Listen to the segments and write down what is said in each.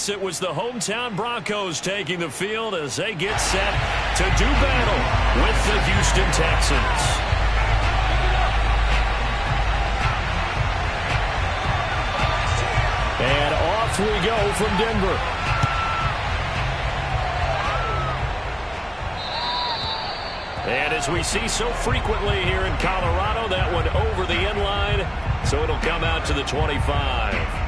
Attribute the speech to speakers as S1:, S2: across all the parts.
S1: this, it was the hometown Broncos taking the field as they get set to do battle with the Houston Texans. And off we go from Denver. And as we see so frequently here in Colorado, that one over the end line, so it'll come out to the 25.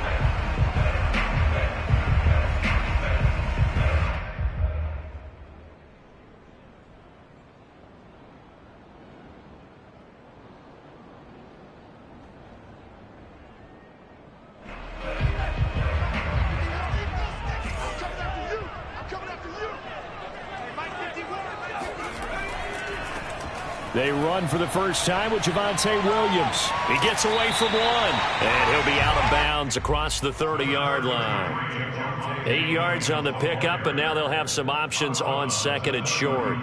S1: They run for the first time with Javonte Williams. He gets away from one, and he'll be out of bounds across the 30-yard line. 8 yards on the pickup, and now they'll have some options on second and short.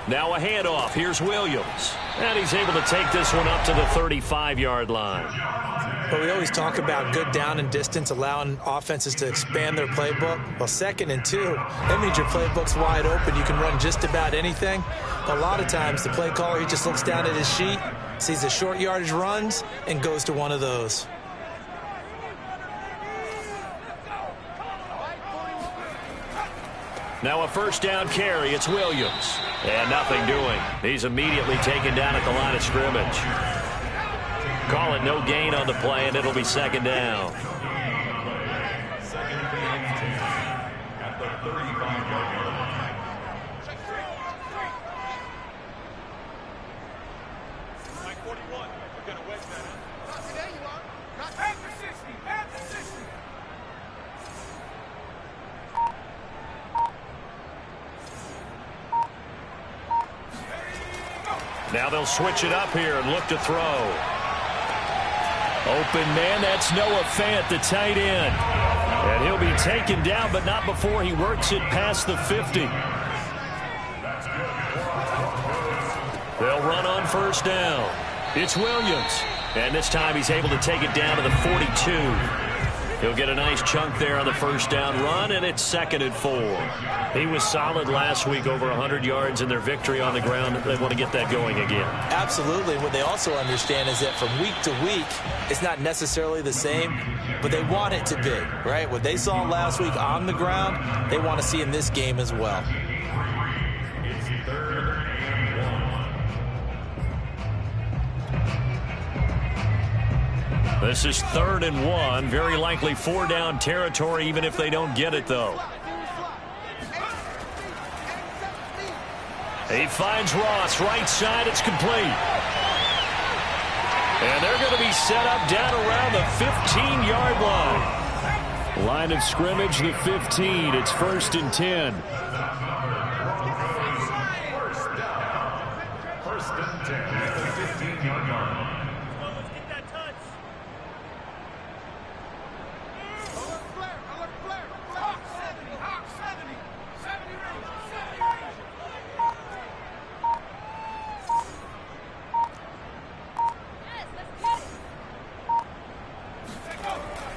S1: Now a handoff. Here's Williams. And he's able to take this one up to the 35-yard line.
S2: But we always talk about good down and distance, allowing offenses to expand their playbook. Well, 2nd and 2, that means your playbook's wide open. You can run just about anything. A lot of times, the play caller, he just looks down at his sheet, sees the short yardage runs, and goes to one of those.
S1: Now a first down carry. It's Williams. And nothing doing. He's immediately taken down at the line of scrimmage. Call it no gain on the play, and it'll be second down.
S3: At the 35-yard line.
S1: Now they'll switch it up here and look to throw. Open man, that's Noah Fant, the tight end. And he'll be taken down, but not before he works it past the 50. They'll run on first down. It's Williams. And this time he's able to take it down to the 42. He'll get a nice chunk there on the first down run, and it's 2nd and 4. He was solid last week, over 100 yards in their victory on the ground. They want to get that going again.
S2: Absolutely. What they also understand is that from week to week, it's not necessarily the same, but they want it to be, right? What they saw last week on the ground, they want to see in this game as well.
S3: It's 3rd and 1.
S1: This is 3rd and 1. Very likely 4-down territory, even if they don't get it, though. He finds Ross, right side, it's complete. And they're going to be set up down around the 15-yard line. Line of scrimmage, the 15. It's 1st and 10.
S3: First and 10 at the 15-yard line.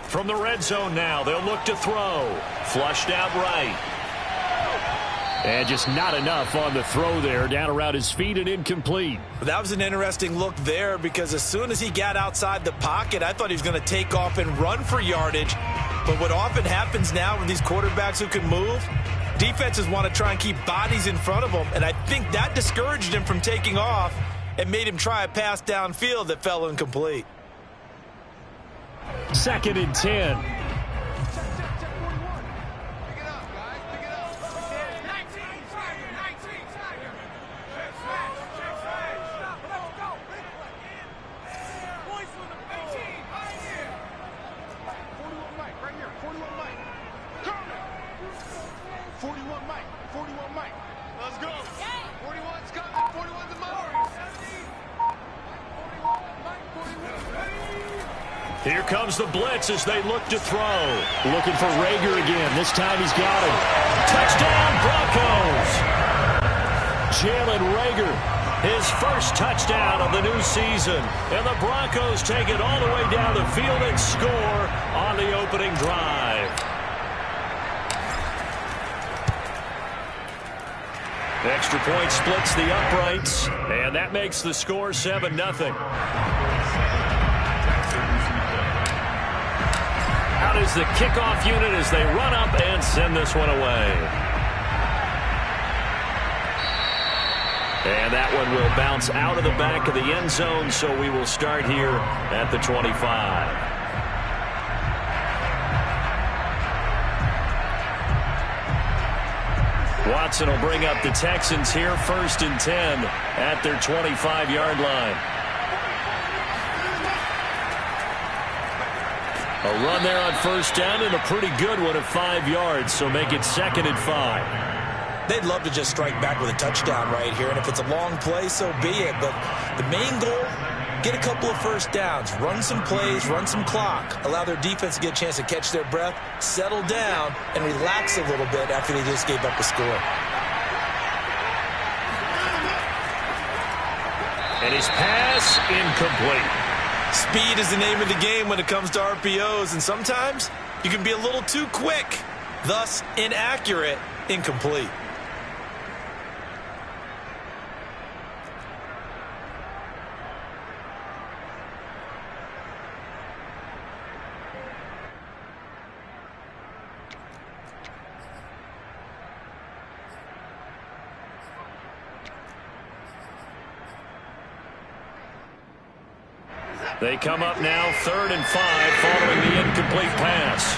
S1: From the red zone now, they'll look to throw. Flushed out right. And just not enough on the throw there. Down around his feet and incomplete.
S2: That was an interesting look there because as soon as he got outside the pocket, I thought he was going to take off and run for yardage. But what often happens now with these quarterbacks who can move, defenses want to try and keep bodies in front of them. And I think that discouraged him from taking off and made him try a pass downfield that fell incomplete.
S1: 2nd and 10. Here comes the blitz as they look to throw. Looking for Rager again. This time he's got him. Touchdown, Broncos! Jalen Reagor, his first touchdown of the new season. And the Broncos take it all the way down the field and score on the opening drive. Extra point splits the uprights, and that makes the score 7-0. Out is the kickoff unit as they run up and send this one away. And that one will bounce out of the back of the end zone, so we will start here at the 25. Watson will bring up the Texans here, 1st and 10 at their 25-yard line. A run there on 1st down and a pretty good one at 5 yards, so make it 2nd and 5.
S2: They'd love to just strike back with a touchdown right here, and if it's a long play, so be it. But the main goal, get a couple of 1st downs, run some plays, run some clock, allow their defense to get a chance to catch their breath, settle down, and relax a little bit after they just gave up a score.
S1: And his pass incomplete.
S2: Speed is the name of the game when it comes to RPOs, and sometimes you can be a little too quick, thus inaccurate, incomplete.
S1: They come up now 3rd and 5 following the incomplete pass.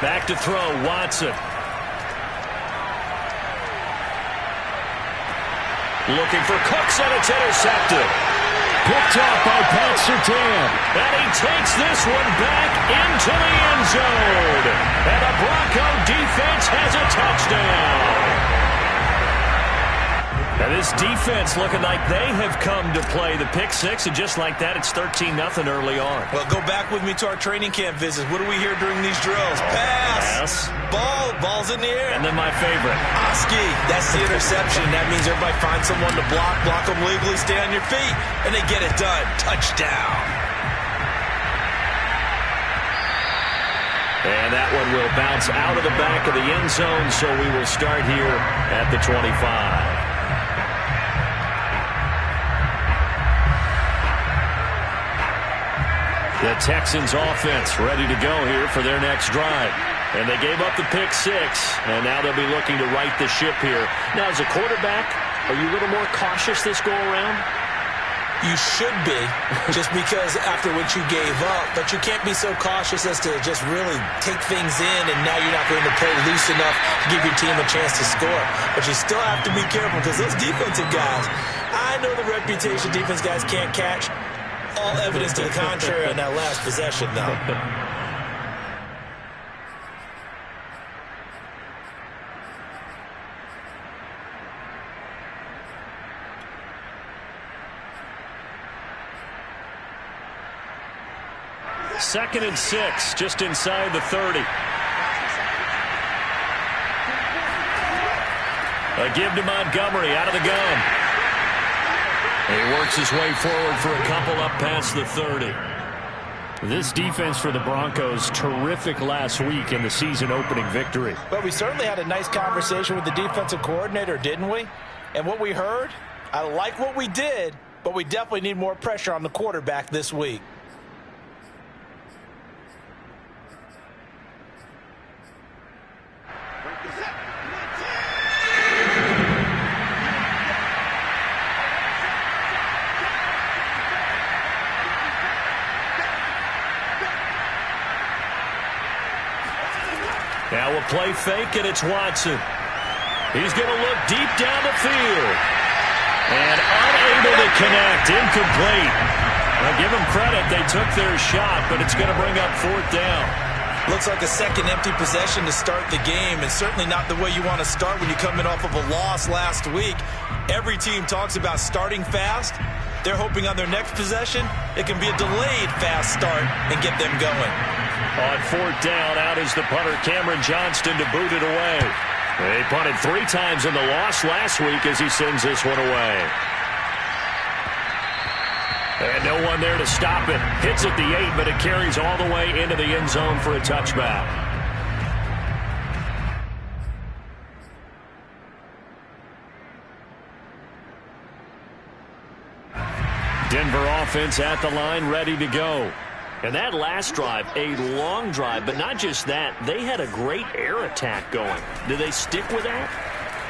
S1: Back to throw, Watson. Looking for Cooks, and it's intercepted. Picked off by Pat Surtain. And he takes this one back into the end zone. And the Bronco defense has a touchdown. And this defense looking like they have come to play the pick six, and just like that, it's 13-0 early on.
S2: Well, go back with me to our training camp visits. What do we hear during these drills? Pass. Ball's in the air.
S1: And then my favorite.
S2: Oski, that's the interception. That means everybody finds someone to block them legally, stay on your feet, and they get it done. Touchdown.
S1: And that one will bounce out of the back of the end zone, so we will start here at the 25. The Texans offense ready to go here for their next drive. And they gave up the pick six, and now they'll be looking to right the ship here. Now, as a quarterback, are you a little more cautious this go-around?
S2: You should be, just because after what you gave up, but you can't be so cautious as to just really take things in, and now you're not going to play loose enough to give your team a chance to score. But you still have to be careful, because those defensive guys, I know the reputation defense guys can't catch. All evidence to the contrary on that last possession, though.
S1: Second and 6, just inside the 30. A give to Montgomery out of the gun. And he works his way forward for a couple up past the 30. This defense for the Broncos, terrific last week in the season-opening victory.
S2: But we certainly had a nice conversation with the defensive coordinator, didn't we? And what we heard, I like what we did, but we definitely need more pressure on the quarterback this week.
S1: Now a play fake, and it's Watson. He's going to look deep down the field. And unable to connect, incomplete. Now give them credit, they took their shot, but it's going to bring up 4th down.
S2: Looks like a second empty possession to start the game, and certainly not the way you want to start when you're coming off of a loss last week. Every team talks about starting fast, They're hoping on their next possession, it can be a delayed fast start and get them going.
S1: On fourth down, out is the punter, Cameron Johnston, to boot it away. They punted 3 times in the loss last week as he sends this one away. And no one there to stop it. Hits at the 8, but it carries all the way into the end zone for a touchback. Denver offense at the line, ready to go. And that last drive, a long drive, but not just that. They had a great air attack going. Do they stick with that?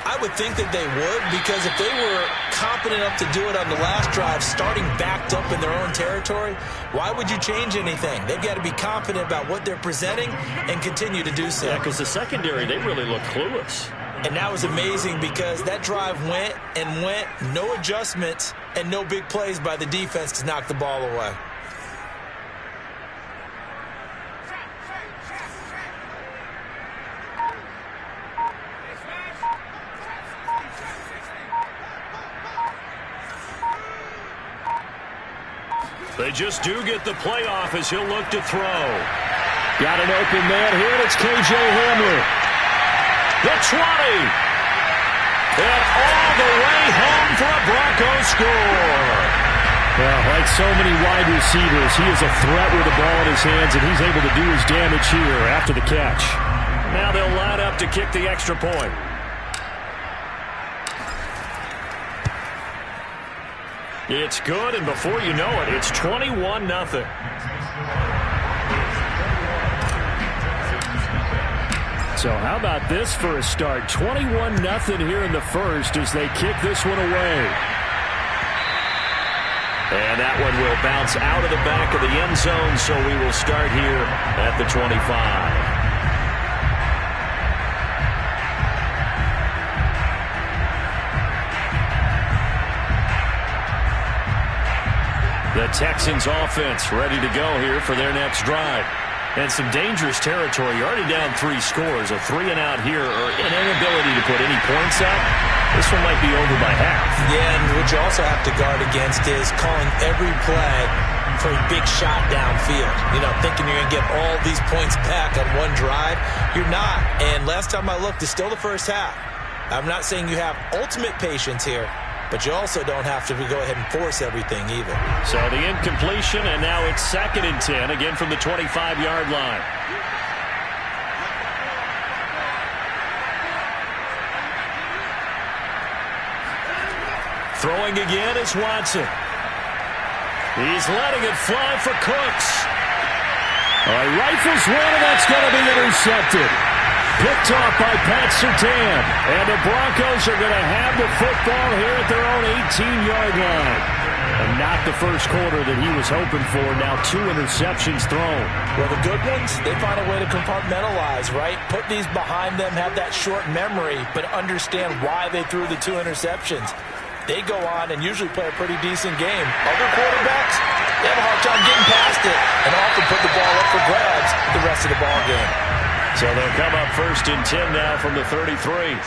S2: I would think that they would, because if they were competent enough to do it on the last drive, starting backed up in their own territory, why would you change anything? They've got to be confident about what they're presenting and continue to do so.
S1: Yeah, because the secondary, they really look clueless.
S2: And that was amazing because that drive went and went, no adjustments and no big plays by the defense to knock the ball away.
S1: They just do get the playoff as he'll look to throw. Got an open man here, and it's K.J. Hamler. The 20. And all the way home for a Broncos score. Well, like so many wide receivers, he is a threat with the ball in his hands, and he's able to do his damage here after the catch. Now they'll line up to kick the extra point. It's good, and before you know it, it's 21-0. So how about this for a start? 21-0 here in the first as they kick this one away. And that one will bounce out of the back of the end zone, so we will start here at the 25. The Texans offense ready to go here for their next drive. And some dangerous territory. You're already down 3 scores. A 3-and-out here, or an inability to put any points up. This one might be over by half.
S2: Yeah, and what you also have to guard against is calling every play for a big shot downfield. You know, thinking you're going to get all these points back on one drive. You're not. And last time I looked, it's still the first half. I'm not saying you have ultimate patience here, but you also don't have to go ahead and force everything either.
S1: So the incompletion, and now it's 2nd and 10, again from the 25-yard line. Throwing again is Watson. He's letting it fly for Cooks. Rifles one, and that's going to be intercepted. Picked off by Pat Surtain. And the Broncos are going to have the football here at their own 18-yard line. And not the first quarter that he was hoping for. Now 2 interceptions thrown.
S2: Well, the good ones, they find a way to compartmentalize, right? Put these behind them, have that short memory, but understand why they threw the 2 interceptions. They go on and usually play a pretty decent game. Other quarterbacks, they have a hard time getting past it and often put the ball up for grabs the rest of the ball game.
S1: So they'll come up 1st and 10 now from the 33.